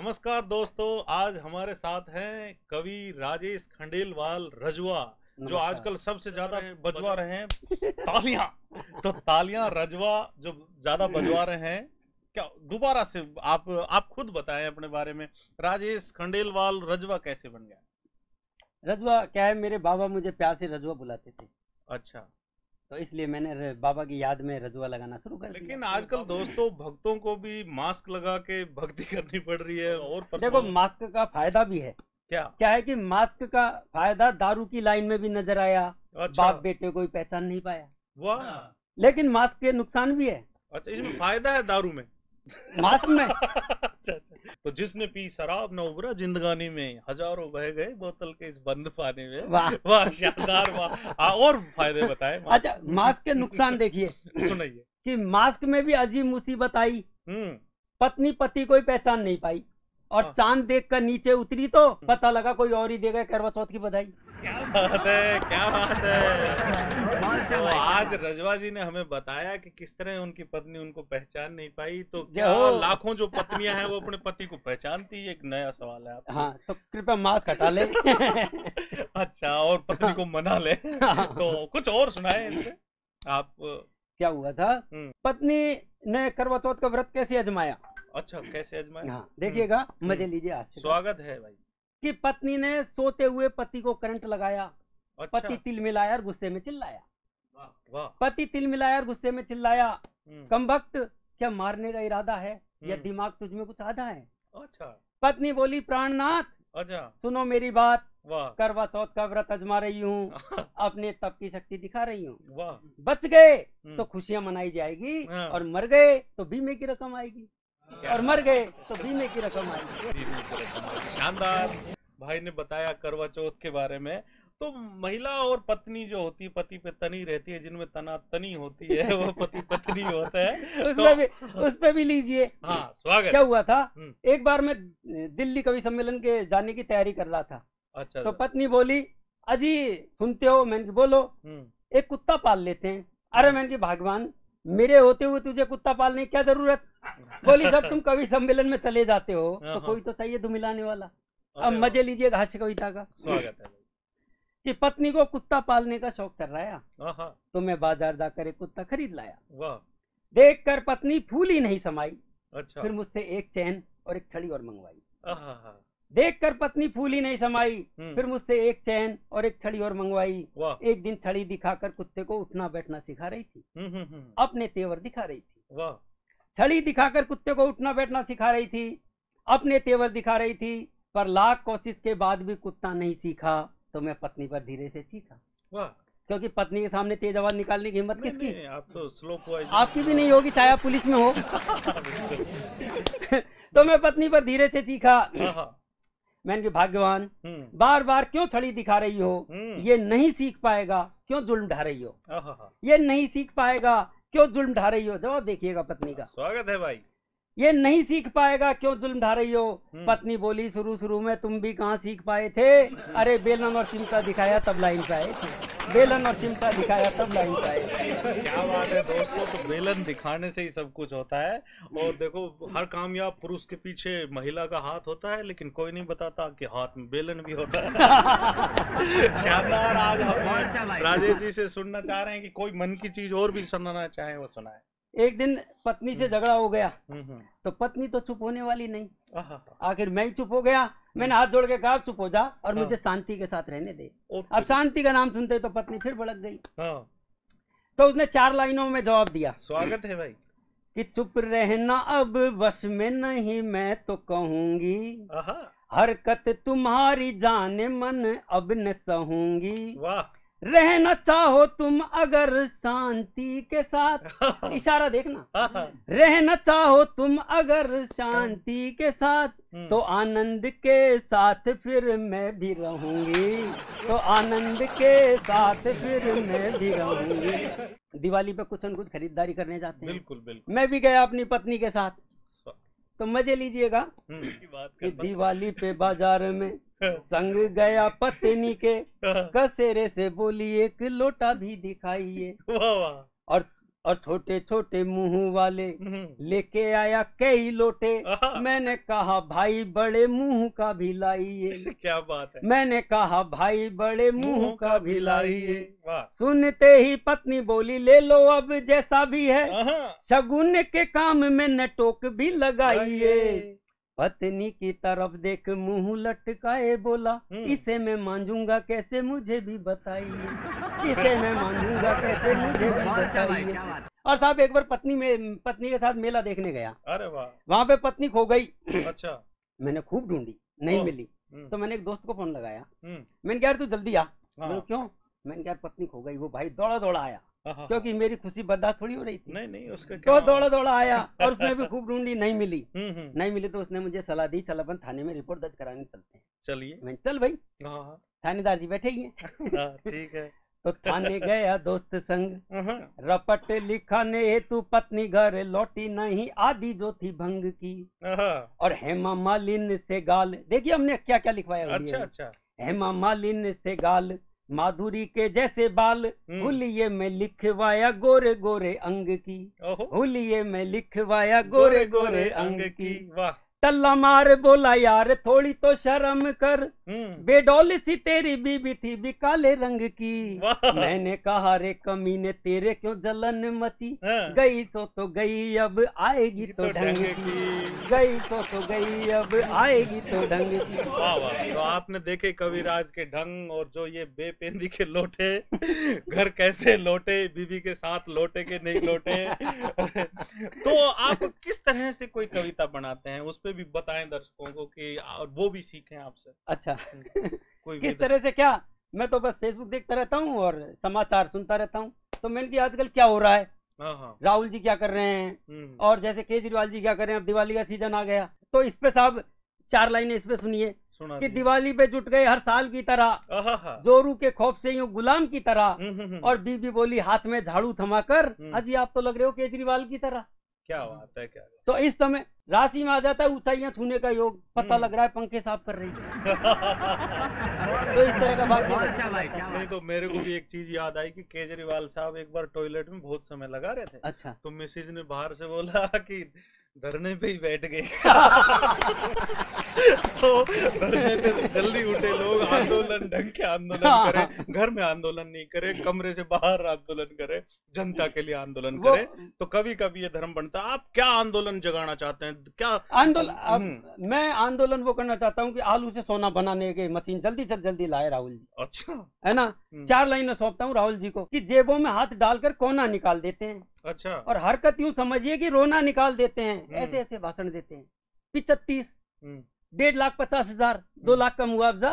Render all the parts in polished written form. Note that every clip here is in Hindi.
नमस्कार दोस्तों, आज हमारे साथ हैं कवि राजेश खंडेलवाल रजवा, जो आजकल सबसे ज्यादा बजवा रहे हैं तालियां। तो तालियां रजवा जो ज्यादा बजवा रहे हैं। क्या दोबारा से आप खुद बताएं अपने बारे में, राजेश खंडेलवाल रजवा कैसे बन गया? रजवा क्या है, मेरे बाबा मुझे प्यार से रजवा बुलाते थे, अच्छा, तो इसलिए मैंने बाबा की याद में रजवा लगाना शुरू कर दिया। लेकिन आजकल दोस्तों भक्तों को भी मास्क लगा के भक्ति करनी पड़ रही है। और देखो, मास्क का फायदा भी है। क्या क्या है कि मास्क का फायदा दारू की लाइन में भी नजर आया। अच्छा, बाप बेटे कोई पहचान नहीं पाया। वाह। लेकिन मास्क के नुकसान भी है। अच्छा, इसमें फायदा है दारू में, मास्क में। तो जिसने पी शराब न उबरा जिंदगानी में, हजारों बह गए बोतल के इस बंद पानी में। वाह वाह, शानदार, वाह। और फायदे बताएं। अच्छा, मास्क के नुकसान देखिए। सुनाइए। कि मास्क में भी अजीब मुसीबत आई। हम्म, पत्नी पति कोई पहचान नहीं पाई, और हाँ। चांद देख कर नीचे उतरी तो पता लगा कोई और ही देगा। करवा चौथ की बधाई। क्या बात है, क्या बात है। तो आज रजवा जी ने हमें बताया कि किस तरह उनकी पत्नी उनको पहचान नहीं पाई। तो क्या लाखों जो पत्नियां हैं वो अपने पति को पहचानती है? एक नया सवाल है आपसे। हाँ, तो कृपया मास्क हटा ले। अच्छा, और पत्नी को मना ले। तो कुछ और सुनाए इसमें आप। क्या हुआ था, पत्नी ने करवा चौथ का व्रत कैसे अजमाया? अच्छा, कैसे अजमाया? हाँ, देखिएगा, मजे लीजिए। आज से स्वागत है भाई। कि पत्नी ने सोते हुए पति को करंट लगाया। अच्छा, पति तिल मिलाया और गुस्से में चिल्लाया। वाह वाह। पति तिल मिलाया और गुस्से में चिल्लाया, कम वक्त, क्या मारने का इरादा है या दिमाग तुझ में कुछ आधा है? अच्छा। पत्नी बोली, प्राणनाथ, अच्छा, सुनो मेरी बात। वाह। करवा चौथ का व्रत अजमा रही हूँ, अपने तप की शक्ति दिखा रही हूँ। वाह। बच गए तो खुशियां मनाई जाएगी, हाँ। और मर गए तो बीमे की रकम आएगी, क्या? और मर गए तो बीमे की रकम आएगी। शानदार। भाई ने बताया करवा चौथ के बारे में। तो महिला और पत्नी जो होती है, पति पे तनी रहती है, जिनमें तना तनी होती है वो पति पत्नी होता है। उस पे भी लीजिए। हाँ, स्वागत। क्या हुआ था, एक बार मैं दिल्ली कवि सम्मेलन के जाने की तैयारी कर रहा था। अच्छा, तो पत्नी बोली, अजी सुनते हो? मैंने बोलो, एक कुत्ता पाल लेते हैं। अरे मैंने की, भगवान, मेरे होते हुए तुझे कुत्ता पालने की क्या जरूरत? बोली, जब तुम कवि सम्मेलन में चले जाते हो तो कोई तो चाहिए धुन मिलाने वाला। अब मजे लीजिए हास्य कविता का। स्वागत है। कि पत्नी को कुत्ता पालने का शौक चल रहा है, तो मैं बाजार जाकर एक कुत्ता खरीद लाया। वाह। देखकर पत्नी फूल ही नहीं समाई। अच्छा। फिर मुझसे एक चैन और एक छड़ी और मंगवाई। आहा। देखकर पत्नी फूल ही नहीं समाई। फिर मुझसे एक चैन और एक छड़ी और मंगवाई। एक दिन छड़ी दिखाकर कुत्ते को उठना बैठना सिखा रही थी, अपने तेवर दिखा रही थी। वाह। छड़ी दिखाकर कुत्ते को उठना बैठना सिखा रही थी, अपने तेवर दिखा रही थी, पर लाख कोशिश के बाद भी कुत्ता नहीं सीखा। तो मैं पत्नी पर धीरे से चीखा। वाह। क्योंकि पत्नी के सामने तेज आवाज निकालने की हिम्मत किसकी? आप तो स्लो पॉइजन। आपकी भी नहीं होगी, चाहे आप पुलिस में हो। तो मैं पत्नी पर धीरे से चीखा। मैंने कहा, भाग्यवान, बार बार क्यों छड़ी दिखा रही हो? ये नहीं सीख पाएगा, क्यों जुल्म ढा रही हो? ये नहीं सीख पाएगा, क्यों जुल्म ढा रही हो? जवाब देखिएगा पत्नी का। स्वागत है भाई। ये नहीं सीख पाएगा, क्यों जुल्म ढा रही हो? पत्नी बोली, शुरू शुरू में तुम भी कहाँ सीख पाए थे? अरे बेलन और चिमटा दिखाया तब लाइन पे आए थे। बेलन और चिमटा दिखाया तब लाइन पे आए थे। क्या बात है दोस्तों। तो बेलन दिखाने से ही सब कुछ होता है। और देखो, हर कामयाब पुरुष के पीछे महिला का हाथ होता है, लेकिन कोई नहीं बताता कि हाथ में बेलन भी होता है। शानदार। आज हम राजेश जी से सुनना चाह रहे हैं कि कोई मन की चीज और भी सुनाना चाहे वो सुनाए। एक दिन पत्नी से झगड़ा हो गया, तो पत्नी तो चुप होने वाली नहीं। आखिर मैं ही चुप हो गया। मैंने हाथ जोड़ के कहा, चुप हो जा और मुझे शांति के साथ रहने दे। अब शांति का नाम सुनते तो पत्नी फिर भड़क गई। तो उसने 4 लाइनों में जवाब दिया। स्वागत है भाई। कि चुप रहना अब वश में नहीं, मैं तो कहूंगी, हरकत तुम्हारी जाने मन अब न सहूंगी। वाह। रहना चाहो तुम अगर शांति के साथ, इशारा देखना, रहना चाहो तुम अगर शांति के साथ, तो आनंद के साथ फिर मैं भी रहूंगी, तो आनंद के साथ फिर मैं भी रहूंगी। दिवाली पे कुछ न कुछ खरीदारी करने जाते हैं। बिल्कुल बिल्कुल। मैं भी गया अपनी पत्नी के साथ। तो मजे लीजिएगा। कि दिवाली पे बाजार में संग गया पत्नी के, कसेरे से बोली एक लोटा भी दिखाइए। और और छोटे छोटे मुंह वाले लेके आया कई लोटे। मैंने कहा भाई बड़े मुंह का भी लाइए। क्या बात है। मैंने कहा भाई बड़े मुंह का भी लाइए। वाह। सुनते ही पत्नी बोली ले लो अब जैसा भी है, शगुन के काम में न टोक भी लगाइए। पत्नी की तरफ देख मुंह लटकाए बोला इसे मैं मांझूंगा कैसे मुझे भी बताइए, इसे मैं मांझूंगा कैसे मुझे भी बताइए। और साहब एक बार पत्नी के साथ मेला देखने गया। अरे वाह। वहां पे पत्नी खो गई। अच्छा। मैंने खूब ढूंढी, नहीं मिली। तो मैंने एक दोस्त को फोन लगाया। मैंने कहा यार तू जल्दी आ। मैंने क्यों? मैंने कहा पत्नी खो गई। वो भाई दौड़ा दौड़ा आया, क्योंकि मेरी खुशी बर्दाश्त थोड़ी हो रही थी। नहीं उसका तो दौड़ा दौड़ा आया और उसने भी खूब ढूंढी, नहीं मिली। नहीं मिली तो उसने मुझे सलाह दी चल अपन थाने में रिपोर्ट दर्ज कराने चलते हैं। चलिए। मैं चल भाई, थानेदार जी बैठे ही हैं। ठीक है। तो थाने गया दोस्त संग, रपट लिखा ने तू पत्नी घर लौटी नहीं, आदि जो थी भंग की। और हेमा मालिनी से गाल, देखिए हमने क्या क्या लिखवाया। अच्छा। हेमा मालिनी से गाल, माधुरी के जैसे बाल, हुलिये में लिखवाया गोरे गोरे अंग की। हुलिये में लिखवाया गोरे गोरे अंग की। वाह। टल्ला मार बोला यार थोड़ी तो शर्म कर, बेडौल सी तेरी बीबी थी भी काले रंग की। मैंने कहा रे कमीने तेरे क्यों जलन मची, गई तो गई अब आएगी तो ढंग की, गई तो गई अब आएगी तो ढंग की। वाह वाह। तो आपने देखे कविराज के ढंग, और जो ये बेपेंदी के लोटे घर कैसे लोटे, बीबी के साथ लोटे के नहीं लोटे। तो आप किस तरह से कोई कविता बनाते हैं उस पे भी बताएं दर्शकों को कि वो भी सीखें आपसे। अच्छा। कोई किस तरह से? क्या, मैं तो बस फेसबुक देखता रहता हूँ और समाचार सुनता रहता हूँ। तो मैंने कि आजकल क्या हो रहा है, राहुल जी क्या कर रहे हैं, और जैसे केजरीवाल जी क्या कर रहे हैं। अब दिवाली का सीजन आ गया तो इस पे साहब 4 लाइनें इस पे सुनिए कि दिवाली पे जुट गए हर साल की तरह, जोरू के खौफ से यूं गुलाम की तरह। और बीबी बोली हाथ में झाड़ू थमाकर, अजी आप तो लग रहे हो केजरीवाल की तरह। क्या बात है। क्या तो इस समय राशि में आ जाता है ऊंचाइयां छूने का योग, पता लग रहा है पंखे साफ कर रही है। तो इस तरह का भाग्य। नहीं तो मेरे को भी एक चीज याद आई कि केजरीवाल साहब एक बार टॉयलेट में बहुत समय लगा रहे थे। अच्छा। तो मिसेज ने बाहर से बोला कि धरने पे ही बैठ गए। तो धरने पे जल्दी उठे लोग, आंदोलन ढंग के आंदोलन करें, घर में आंदोलन नहीं करे, कमरे से बाहर आंदोलन करे, जनता के लिए आंदोलन करे। तो कभी कभी ये धर्म बनता है। आप क्या आंदोलन जगाना चाहते हैं? क्या आंदोलन? मैं आंदोलन वो करना चाहता हूँ कि आलू से सोना बनाने की मशीन जल्दी से जल्दी लाए राहुल जी। अच्छा। है ना। 4 लाइनें सौंपता हूँ राहुल जी को कि जेबों में हाथ डालकर कोना निकाल देते हैं। अच्छा। और हरकत यूं समझिए कि रोना निकाल देते हैं। ऐसे ऐसे भाषण देते हैं। 35, 1,50,000, 2 लाख का मुआवजा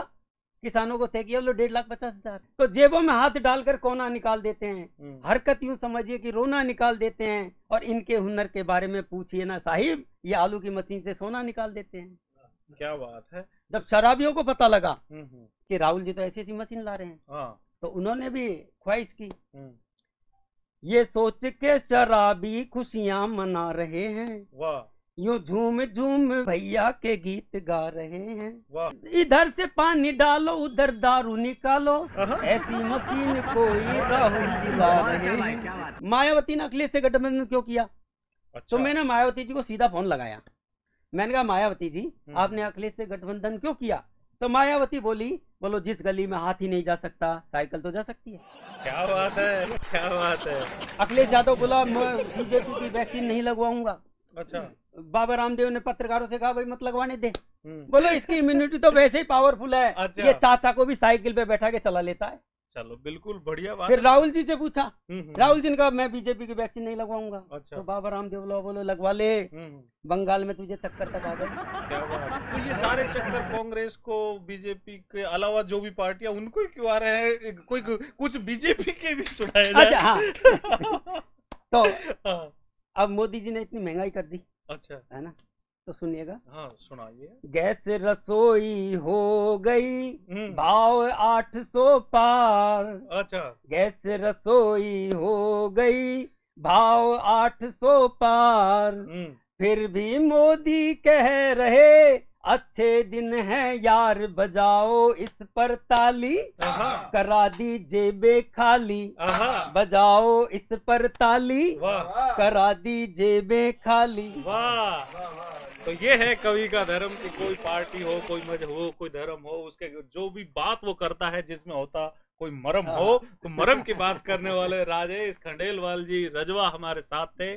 किसानों को तय किया, बोलो 1,50,000। तो जेबों में हाथ डालकर कोना निकाल देते हैं। हरकत यूं समझिए कि रोना निकाल देते हैं। और इनके हुनर के बारे में पूछिए ना साहिब, ये आलू की मशीन से सोना निकाल देते हैं। क्या बात है। जब शराबियों को पता लगा कि राहुल जी तो ऐसी ऐसी मशीन ला रहे हैं, तो उन्होंने भी ख्वाहिश की। ये सोच के शराबी खुशियां मना रहे हैं, वाह, यूं झूम झूम भैया के गीत गा रहे हैं, वाह। इधर से पानी डालो उधर दारू निकालो, ऐसी मशीन कोई राहुल जी ला रहे हैं। मायावती ने अखिलेश से गठबंधन क्यों किया? अच्छा। तो मैंने मायावती जी को सीधा फोन लगाया। मैंने कहा मायावती जी आपने अखिलेश से गठबंधन क्यों किया? तो मायावती बोली, बोलो जिस गली में हाथी नहीं जा सकता साइकिल तो जा सकती है। क्या बात है, क्या बात है। अखिलेश यादव बोला मैं बीजेपी की वैक्सीन नहीं लगवाऊंगा। अच्छा। बाबा रामदेव ने पत्रकारों से कहा भाई मत लगवाने दे। बोलो इसकी इम्यूनिटी तो वैसे ही पावरफुल है। अच्छा। ये चाचा को भी साइकिल पे बैठा के चला लेता है। चलो बिल्कुल बढ़िया बात। फिर राहुल जी से पूछा, राहुल जी ने कहा मैं बीजेपी की वैक्सीन नहीं लगवाऊंगा। अच्छा। तो बाबा रामदेव बोलो लगवा ले, बंगाल में तुझे चक्कर तक आ गए। क्या बात। तो ये सारे चक्कर कांग्रेस को, बीजेपी के अलावा जो भी पार्टियां उनको ही क्यों आ रहे हैं? कोई कुछ बीजेपी के भी सुनाए जाए। अच्छा हाँ। तो अब मोदी जी ने इतनी महंगाई कर दी। अच्छा। है ना, तो सुनिएगा। हाँ सुनाइए। गैस रसोई हो गई भाव 800 पार। अच्छा। गैस रसोई हो गई भाव 800 पार। फिर भी मोदी कह रहे अच्छे दिन है यार बजाओ इस पर ताली, करा दी जेबे खाली, बजाओ इस पर ताली, करा दी जेबे खाली। वाह। तो ये है कवि का धर्म कि कोई पार्टी हो, कोई मजहब हो, कोई धर्म हो, उसके जो भी बात वो करता है जिसमें होता कोई मरम हो, तो मरम की बात करने वाले राजेश खंडेलवाल जी रजवा हमारे साथ थे।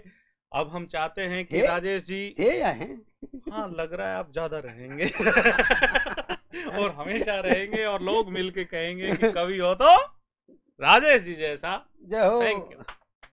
अब हम चाहते हैं कि राजेश जी या हैं? हाँ, लग रहा है आप ज्यादा रहेंगे और हमेशा रहेंगे, और लोग मिलके कहेंगे कि कवि हो तो राजेश जी जैसा। जय हो। Thank you.